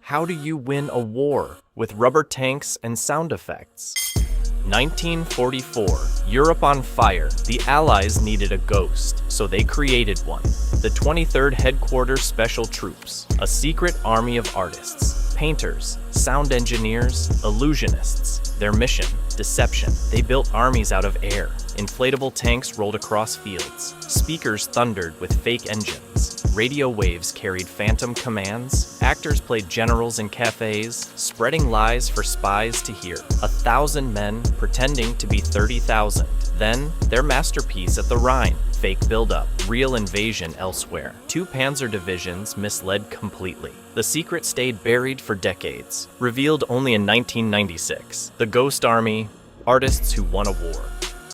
How do you win a war with rubber tanks and sound effects? 1944, Europe on fire. The Allies needed a ghost, so they created one. The 23rd Headquarters Special Troops, a secret army of artists, painters, sound engineers, illusionists. Their mission, deception. They built armies out of air. Inflatable tanks rolled across fields. Speakers thundered with fake engines. Radio waves carried phantom commands. Actors played generals in cafes, spreading lies for spies to hear. 1,000 men pretending to be 30,000. Then, their masterpiece at the Rhine. Fake buildup, real invasion elsewhere. 2 panzer divisions misled completely. The secret stayed buried for decades. Revealed only in 1996. The Ghost Army, artists who won a war.